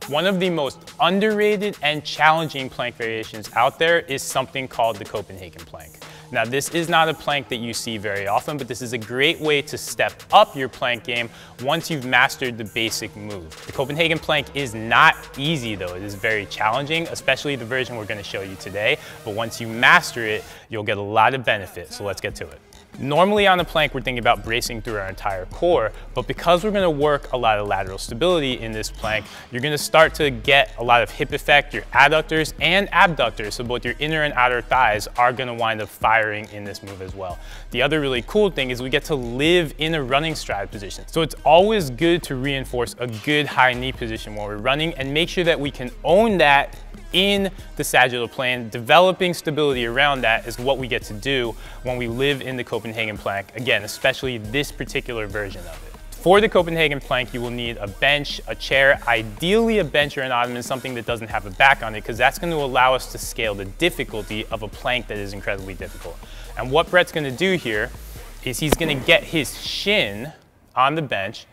One of the most underrated and challenging plank variations out there is something called the Copenhagen plank. Now, this is not a plank that you see very often, but this is a great way to step up your plank game once you've mastered the basic move. The Copenhagen plank is not easy though. It is very challenging, especially the version we're going to show you today. But once you master it, you'll get a lot of benefit. So let's get to it. Normally on a plank, we're thinking about bracing through our entire core, but because we're gonna work a lot of lateral stability in this plank, you're gonna start to get a lot of hip effect. Your adductors and abductors, so both your inner and outer thighs, are gonna wind up firing in this move as well. The other really cool thing is we get to live in a running stride position. So it's always good to reinforce a good high knee position while we're running and make sure that we can own that in the sagittal plane. Developing stability around that is what we get to do when we live in the Copenhagen plank, again, especially this particular version of it. For the Copenhagen plank, you will need a bench, a chair, ideally a bench or an ottoman, something that doesn't have a back on it, because that's going to allow us to scale the difficulty of a plank that is incredibly difficult. And what Brett's going to do here is he's going to get his shin on the bench.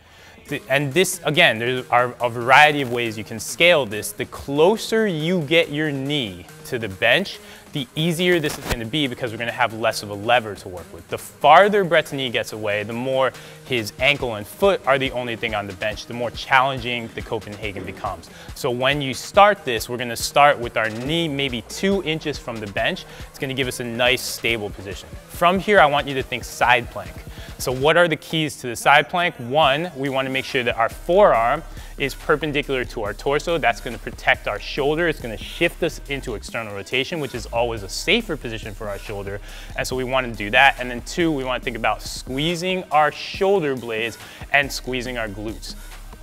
And this, again, there are a variety of ways you can scale this. The closer you get your knee to the bench, the easier this is going to be because we're going to have less of a lever to work with. The farther Brett's knee gets away, the more his ankle and foot are the only thing on the bench, the more challenging the Copenhagen becomes. So when you start this, we're going to start with our knee maybe 2 inches from the bench. It's going to give us a nice stable position. From here, I want you to think side plank. So what are the keys to the side plank? One, we want to make sure that our forearm is perpendicular to our torso. That's going to protect our shoulder. It's going to shift us into external rotation, which is always a safer position for our shoulder. And so we want to do that. And then two, we want to think about squeezing our shoulder blades and squeezing our glutes.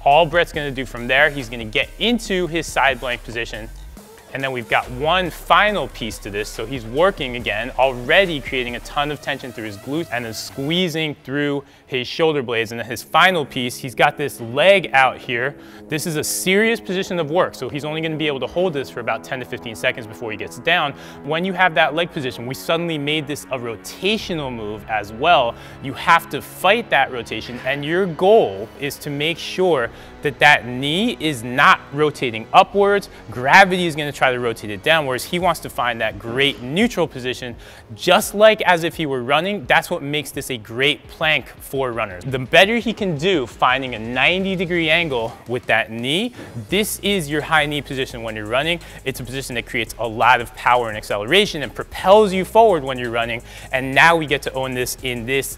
All Brett's going to do from there, he's going to get into his side plank position. And then we've got one final piece to this. So he's working again, already creating a ton of tension through his glutes and then squeezing through his shoulder blades. And then his final piece, he's got this leg out here. This is a serious position of work. So he's only going to be able to hold this for about 10 to 15 seconds before he gets down. When you have that leg position, we suddenly made this a rotational move as well. You have to fight that rotation. And your goal is to make sure that that knee is not rotating upwards. Gravity is going to try to rotate it downwards. He wants to find that great neutral position, just like as if he were running. That's what makes this a great plank for runners. The better he can do finding a 90-degree angle with that knee, this is your high knee position when you're running. It's a position that creates a lot of power and acceleration and propels you forward when you're running. And now we get to own this in this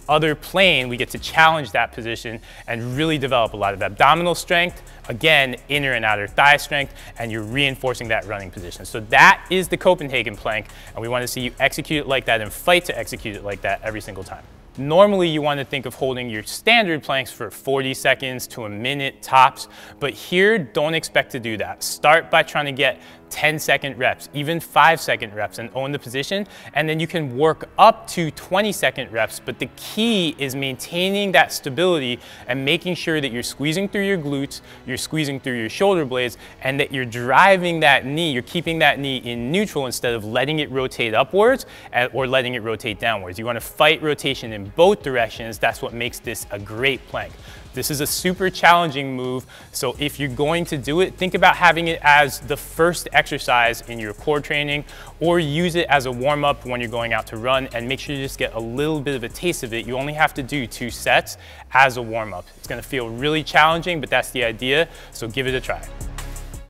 other plane. We get to challenge that position and really develop a lot of abdominal strength, again, inner and outer thigh strength, and you're reinforcing that running position. So that is the Copenhagen plank, and we want to see you execute it like that and fight to execute it like that every single time. Normally, you want to think of holding your standard planks for 40 seconds to a minute tops, but here, don't expect to do that. Start by trying to get 10-second reps, even 5-second reps, and own the position, and then you can work up to 20-second reps, but the key is maintaining that stability and making sure that you're squeezing through your glutes, you're squeezing through your shoulder blades, and that you're driving that knee, you're keeping that knee in neutral instead of letting it rotate upwards or letting it rotate downwards. You want to fight rotation in both directions. That's what makes this a great plank. This is a super challenging move, so if you're going to do it, think about having it as the first exercise in your core training, or use it as a warm-up when you're going out to run, and make sure you just get a little bit of a taste of it. You only have to do 2 sets as a warm-up. It's going to feel really challenging, but that's the idea, so give it a try.